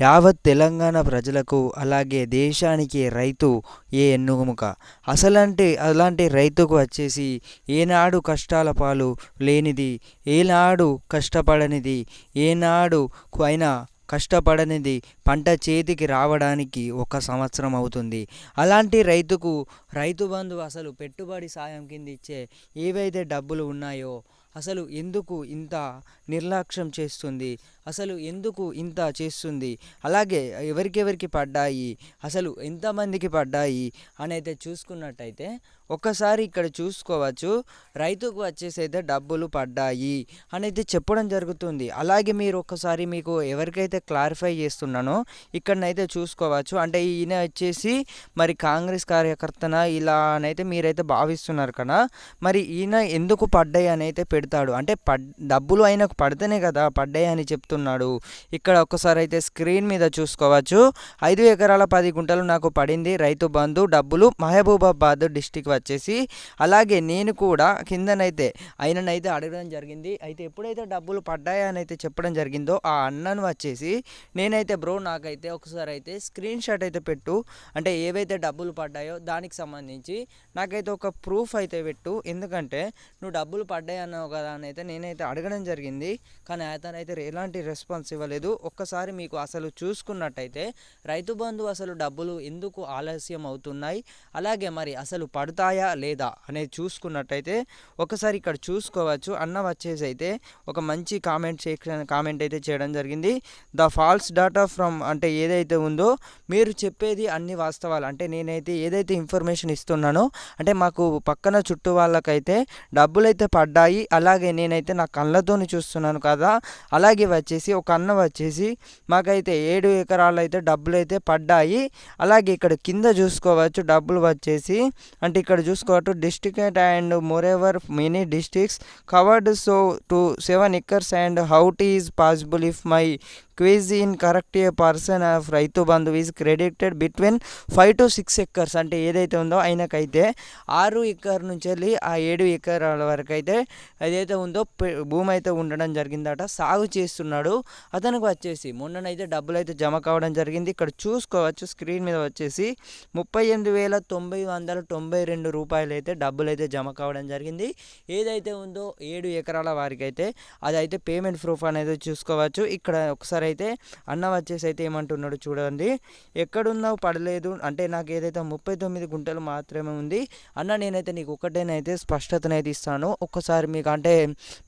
యావత్ తెలంగాణ ప్రజలకు అలాగే దేశానికి రైతు ఎన్నుముక. అలాంటి రైతుకు వచ్చేసి ఏనాడు కష్టాల పాలు లేనిది, ఏనాడు కష్టపడనిది, ఏనాడు అయినా కష్టపడనిది పంట చేతికి రావడానికి 1 సంవత్సరం అవుతుంది. అలాంటి రైతుకు రైతు బంధు అసలు పెట్టుబడి సాయం కింద ఇచ్చే ఏవైతే డబ్బులు ఉన్నాయో అసలు ఎందుకు ఇంత నిర్లక్ష్యం చేస్తుంది, అసలు ఎందుకు ఇంత చేస్తుంది, అలాగే ఎవరికెవరికి పడ్డాయి, అసలు ఎంతమందికి పడ్డాయి అని అయితే చూసుకున్నట్టయితే ఒక్కసారి ఇక్కడ చూసుకోవచ్చు. రైతుకు వచ్చేసి అయితే డబ్బులు పడ్డాయి అని అయితే చెప్పడం జరుగుతుంది. అలాగే మీరు ఒక్కసారి మీకు ఎవరికైతే క్లారిఫై చేస్తున్నానో ఇక్కడనైతే చూసుకోవచ్చు. అంటే ఈయన వచ్చేసి మరి కాంగ్రెస్ కార్యకర్తన ఇలా అనైతే మీరైతే భావిస్తున్నారు కదా. మరి ఈయన ఎందుకు పడ్డాయి అని అయితే పెడతాడు, అంటే డబ్బులు ఆయనకు పడితేనే కదా పడ్డాయి అని చెప్తున్నాడు. ఇక్కడ ఒక్కసారి అయితే స్క్రీన్ మీద చూసుకోవచ్చు. 5 ఎకరాల 10 గుంటలు నాకు పడింది రైతు బంధు డబ్బులు మహబూబాబాద్ డిస్టిక్ వచ్చేసి. అలాగే నేను కూడా కిందనైతే ఆయననైతే అడగడం జరిగింది. అయితే ఎప్పుడైతే డబ్బులు పడ్డాయని అయితే చెప్పడం జరిగిందో ఆ అన్నను వచ్చేసి నేనైతే బ్రో నాకైతే ఒకసారి అయితే స్క్రీన్ షాట్ అయితే పెట్టు, అంటే ఏవైతే డబ్బులు పడ్డాయో దానికి సంబంధించి నాకైతే ఒక ప్రూఫ్ అయితే పెట్టు, ఎందుకంటే నువ్వు డబ్బులు పడ్డాయి అన్నావు కదా అని అయితే నేనైతే అడగడం జరిగింది. కానీ అతనైతే ఎలాంటి రెస్పాన్స్ ఇవ్వలేదు. ఒక్కసారి మీకు అసలు చూసుకున్నట్టయితే రైతు బంధు అసలు డబ్బులు ఎందుకు ఆలస్యం అవుతున్నాయి, అలాగే మరి అసలు పడతాయా లేదా అనేది చూసుకున్నట్టయితే ఒకసారి ఇక్కడ చూసుకోవచ్చు. అన్న వచ్చేసి అయితే ఒక మంచి కామెంట్ అయితే చేయడం జరిగింది. ద ఫాల్స్ డాటా ఫ్రమ్, అంటే ఏదైతే ఉందో మీరు చెప్పేది అన్ని వాస్తవాలు, అంటే నేనైతే ఏదైతే ఇన్ఫర్మేషన్ ఇస్తున్నానో అంటే మాకు పక్కన చుట్టూ వాళ్ళకైతే డబ్బులు అయితే పడ్డాయి, అలాగే నేనైతే నా కళ్ళతోని చూస్తున్నాను కదా. అలాగే వచ్చేసి ఒక అన్న వచ్చేసి మాకైతే 7 ఎకరాలు అయితే డబ్బులు అయితే పడ్డాయి. అలాగే ఇక్కడ కింద చూసుకోవచ్చు డబ్బులు వచ్చేసి, అంటే ఇక్కడ చూసుకోవచ్చు district and more ever many districts covered so to 7 acres and how it is possible if my quiz in correct A person of Rythu Bandhu is credited between 5 to 6 acres, అంటే ఏదైతే ఉందో ఆయనకైతే 6 ఎకర్ నుంచి వెళ్ళి ఆ 7 ఎకరాల వరకు అయితే ఏదైతే ఉందో భూమి అయితే ఉండడం జరిగిందట, సాగు చేస్తున్నాడు. అతనికి వచ్చేసి మొన్ననైతే డబ్బులు అయితే జమ కావడం జరిగింది. ఇక్కడ చూసుకోవచ్చు స్క్రీన్ మీద వచ్చేసి 38,992 రూపాయలు అయితే డబ్బులు అయితే జమ కావడం జరిగింది. ఏదైతే ఉందో 7 ఎకరాల వారికి అయితే అదైతే పేమెంట్ ప్రూఫ్ అనేది చూసుకోవచ్చు. ఇక్కడ ఒకసారి అయితే అన్న వచ్చేసి అయితే ఏమంటున్నాడు చూడండి, ఎక్కడున్నావు పడలేదు అంటే నాకు ఏదైతే 39 గుంటలు మాత్రమే ఉంది అన్న, నేనైతే నీకు ఒకటేనైతే స్పష్టతనైతే ఇస్తాను. ఒక్కసారి మీకు అంటే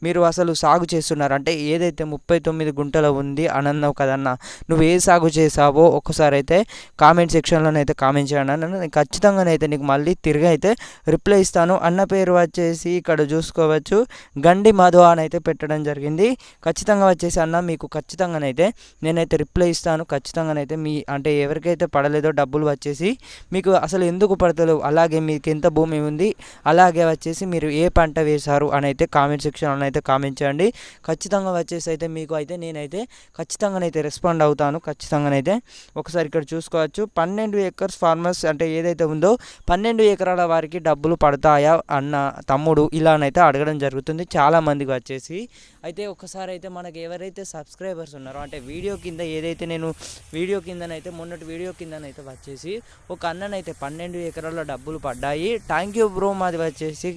మీరు అసలు సాగు చేస్తున్నారు అంటే ఏదైతే 39 గుంటలు ఉంది అని అన్నావు కదన్న, నువ్వు ఏ సాగు చేసావో ఒక్కసారి అయితే కామెంట్ సెక్షన్లోనైతే కామెంట్ చేయండి అన్న, నేను ఖచ్చితంగానైతే నీకు మళ్ళీ తిరిగి అయితే రిప్లై ఇస్తాను. అన్న పేరు వచ్చేసి ఇక్కడ చూసుకోవచ్చు గండి మధు అని అయితే పెట్టడం జరిగింది. ఖచ్చితంగా వచ్చేసి అన్న మీకు ఖచ్చితంగానైతే నేనైతే రిప్లై ఇస్తాను. ఖచ్చితంగానైతే మీ అంటే ఎవరికైతే పడలేదో డబ్బులు వచ్చేసి మీకు అసలు ఎందుకు పడతలేవు, అలాగే మీకు ఎంత భూమి ఉంది, అలాగే వచ్చేసి మీరు ఏ పంట వేశారు అని అయితే కామెంట్ సెక్షన్లో అయితే కామెంట్ చేయండి. ఖచ్చితంగా వచ్చేసి అయితే మీకు అయితే నేనైతే ఖచ్చితంగానైతే రెస్పాండ్ అవుతాను. ఖచ్చితంగానైతే ఒకసారి ఇక్కడ చూసుకోవచ్చు 12 acres ఫార్మర్స్, అంటే ఏదైతే ఉందో 12 ఎకరాల వారికి డబ్బులు పడతాయా అన్న తమ్ముడు ఇలానైతే అడగడం జరుగుతుంది చాలామందికి వచ్చేసి. అయితే ఒకసారి అయితే మనకి ఎవరైతే సబ్స్క్రైబర్స్ ఉన్నారో అంటే వీడియో కింద ఏదైతే నేను వీడియో కిందనైతే మొన్నటి వీడియో కిందనైతే వచ్చేసి ఒక అన్ననైతే 12 ఎకరాల డబ్బులు పడ్డాయి, థ్యాంక్ యూ బ్రో మాది వచ్చేసి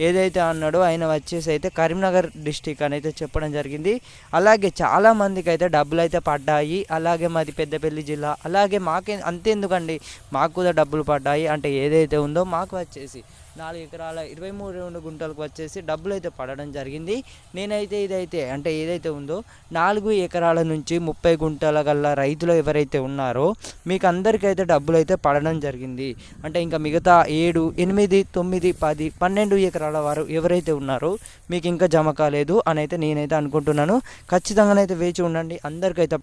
ఏదైతే అన్నాడో ఆయన వచ్చేసి అయితే కరీంనగర్ డిస్టిక్ అని అయితే చెప్పడం జరిగింది. అలాగే చాలామందికి అయితే డబ్బులు అయితే పడ్డాయి, అలాగే మాది పెద్దపల్లి జిల్లా, అలాగే మాకే అంతేందుకండి మాకు కూడా డబ్బులు పడ్డాయి. అంటే ఏదైతే ఉందో మాకు వచ్చేసి 4 ఎకరాల 23 గుంటలకు వచ్చేసి డబ్బులు అయితే పడడం జరిగింది. నేనైతే ఇదైతే అంటే ఏదైతే ఉందో 4 ఎకరాల నుంచి 30 గుంటల గల రైతులు ఎవరైతే ఉన్నారో మీకు అందరికైతే డబ్బులు అయితే పడడం జరిగింది. అంటే ఇంకా మిగతా 7, 8, 9, 10, 12 ఎకరాల వారు ఎవరైతే ఉన్నారో మీకు ఇంకా జమ కాలేదు అని అయితే నేనైతే అనుకుంటున్నాను. ఖచ్చితంగానైతే వేచి ఉండండి. అందరికైతే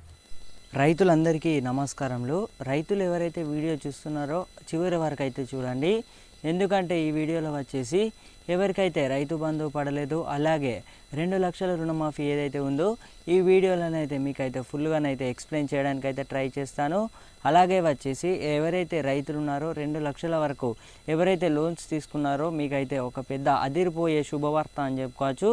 రైతులందరికీ నమస్కారములు. రైతులు ఎవరైతే వీడియో చూస్తున్నారో చివరి వరకు అయితే చూడండి, ఎందుకంటే ఈ వీడియోలో వచ్చేసి ఎవరికైతే రైతు బంధు పడలేదు అలాగే 2 లక్షల రుణమాఫీ ఏదైతే ఉందో ఈ వీడియోలోనైతే మీకైతే ఫుల్గానైతే ఎక్స్ప్లెయిన్ చేయడానికైతే ట్రై చేస్తాను. అలాగే వచ్చేసి ఎవరైతే రైతులు ఉన్నారో 2 లక్షల వరకు ఎవరైతే లోన్స్ తీసుకున్నారో మీకైతే ఒక పెద్ద అదిరిపోయే శుభవార్త అని చెప్పుకోవచ్చు.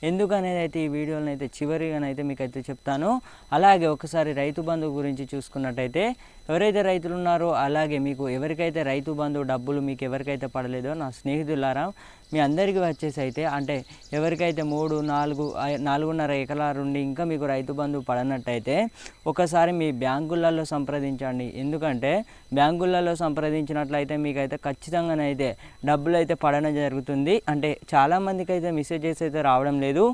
ఎందుకనేది అయితే ఈ వీడియోనైతే చివరిగానైతే మీకైతే చెప్తాను. అలాగే ఒకసారి రైతు బంధు గురించి చూసుకున్నట్టయితే ఎవరైతే రైతులు ఉన్నారో అలాగే మీకు ఎవరికైతే రైతు బంధు డబ్బులు మీకు ఎవరికైతే పడలేదో నా స్నేహితులారా మీ అందరికీ వచ్చేసి అయితే అంటే ఎవరికైతే 4.5 ఎకరాల నుండి ఇంకా మీకు రైతు బంధు పడనట్టయితే ఒకసారి మీ బ్యాంకులలో సంప్రదించండి. ఎందుకంటే బ్యాంకులలో సంప్రదించినట్లయితే మీకైతే ఖచ్చితంగానైతే డబ్బులు అయితే పడడం జరుగుతుంది. అంటే చాలామందికి అయితే మెసేజెస్ అయితే రావడం లేదు.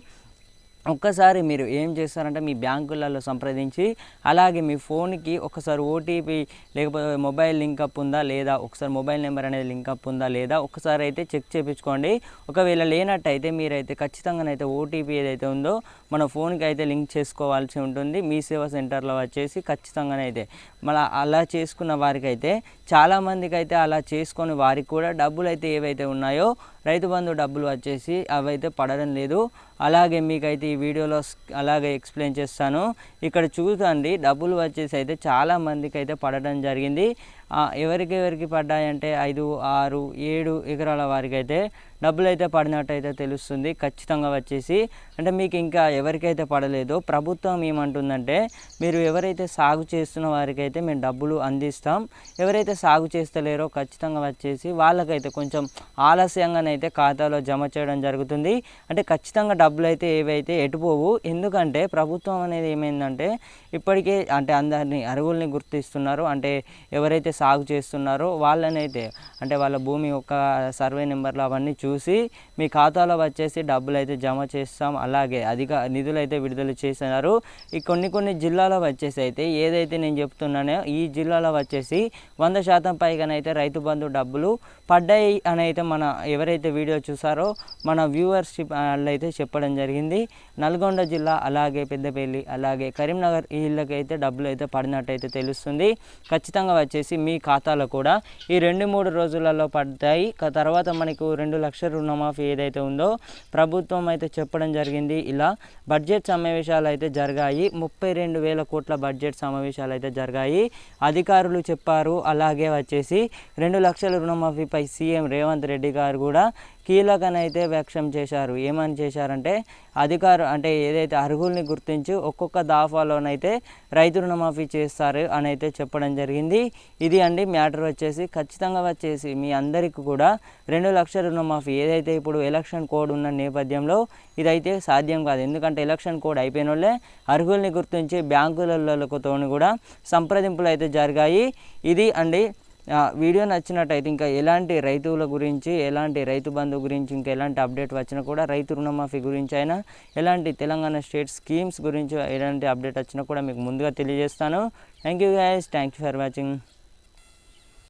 ఒక్కసారి మీరు ఏం చేస్తారంటే మీ బ్యాంకులలో సంప్రదించి అలాగే మీ ఫోన్కి ఒకసారి ఓటీపీ లేకపోతే మొబైల్ లింకప్ ఉందా లేదా ఒకసారి మొబైల్ నెంబర్ అనేది లింకప్ ఉందా లేదా ఒకసారి అయితే చెక్ చేయించుకోండి. ఒకవేళ లేనట్టయితే మీరైతే ఖచ్చితంగానైతే ఓటీపీ ఏదైతే ఉందో మన ఫోన్కి అయితే లింక్ చేసుకోవాల్సి ఉంటుంది. మీ సేవా సెంటర్లో వచ్చేసి ఖచ్చితంగానైతే మళ్ళీ అలా చేసుకున్న వారికి అయితే చాలామందికి అయితే అలా చేసుకొని వారికి కూడా డబ్బులు అయితే ఏవైతే ఉన్నాయో రైతు బంధు డబ్బులు వచ్చేసి అవైతే పడడం లేదు. అలాగే మీకైతే ఈ వీడియోలో అలాగే ఎక్స్ప్లెయిన్ చేస్తాను. ఇక్కడ చూడండి డబ్బులు వచ్చేసి అయితే చాలామందికి అయితే పడడం జరిగింది. ఎవరికి పడ్డాయంటే 5, 6, 7 ఎకరాల వారికి అయితే డబ్బులు అయితే పడినట్టయితే తెలుస్తుంది. ఖచ్చితంగా వచ్చేసి అంటే మీకు ఇంకా ఎవరికైతే పడలేదో ప్రభుత్వం ఏమంటుందంటే మీరు ఎవరైతే సాగు చేస్తున్న వారికి అయితే మేము డబ్బులు అందిస్తాం, ఎవరైతే సాగు చేస్తలేరో ఖచ్చితంగా వచ్చేసి వాళ్ళకైతే కొంచెం ఆలస్యంగానైతే ఖాతాలో జమ చేయడం జరుగుతుంది. అంటే ఖచ్చితంగా డబ్బులు అయితే ఏవైతే ఎటుపోవు. ఎందుకంటే ప్రభుత్వం అనేది ఏమైందంటే ఇప్పటికే అంటే అందరినీ అర్హుల్ని గుర్తిస్తున్నారు. అంటే ఎవరైతే సాగు చేస్తున్నారో వాళ్ళనైతే అంటే వాళ్ళ భూమి యొక్క సర్వే నెంబర్లు అవన్నీ చూసి మీ ఖాతాలో వచ్చేసి డబ్బులు అయితే జమ చేస్తాం, అలాగే అధిక నిధులు అయితే విడుదల చేస్తున్నారు. ఈ కొన్ని జిల్లాలో వచ్చేసి అయితే ఏదైతే నేను చెప్తున్నానో ఈ జిల్లాలో వచ్చేసి 100% పైగానైతే రైతు బంధు డబ్బులు పడ్డాయి అని అయితే మన ఎవరైతే వీడియో చూసారో మన వ్యూవర్షిప్ అయితే చెప్పడం జరిగింది. నల్గొండ జిల్లా అలాగే పెద్దపల్లి అలాగే కరీంనగర్ ఈ ఇళ్ళకైతే డబ్బులు అయితే పడినట్టయితే తెలుస్తుంది. ఖచ్చితంగా వచ్చేసి మీ ఖాతాలో కూడా ఈ 2-3 రోజులలో పడతాయి. తర్వాత మనకు 2 లక్షల రుణమాఫీ ఏదైతే ఉందో ప్రభుత్వం అయితే చెప్పడం జరిగింది. ఇలా బడ్జెట్ సమావేశాలు అయితే జరిగాయి. 32,000 కోట్ల బడ్జెట్ సమావేశాలు అయితే జరిగాయి అధికారులు చెప్పారు. అలాగే వచ్చేసి 2 లక్షల రుణమాఫీపై సీఎం రేవంత్ రెడ్డి గారు కూడా కీలకనైతే వ్యాఖ్యం చేశారు. ఏమని చేశారంటే అంటే ఏదైతే అర్హుల్ని గుర్తించి ఒక్కొక్క దాఫాలోనైతే రైతు రుణమాఫీ చేస్తారు అని అయితే చెప్పడం జరిగింది. ఇది అండి మ్యాటర్ వచ్చేసి. ఖచ్చితంగా వచ్చేసి మీ అందరికీ కూడా 2 లక్షల రుణమాఫీ ఏదైతే ఇప్పుడు ఎలక్షన్ కోడ్ ఉన్న నేపథ్యంలో ఇదైతే సాధ్యం కాదు. ఎందుకంటే ఎలక్షన్ కోడ్ అయిపోయిన వాళ్ళే అర్హుల్ని గుర్తించి బ్యాంకులతో కూడా సంప్రదింపులు అయితే జరిగాయి. ఇది అండి వీడియో నచ్చినట్టయితే ఇంకా ఎలాంటి రైతుల గురించి ఎలాంటి రైతు బంధు గురించి ఇంకా ఎలాంటి అప్డేట్ వచ్చినా కూడా రైతు రుణమాఫీ గురించి అయినా ఎలాంటి తెలంగాణ స్టేట్ స్కీమ్స్ గురించి ఎలాంటి అప్డేట్ వచ్చినా కూడా మీకు ముందుగా తెలియజేస్తాను. Thank you guys, thank you for watching.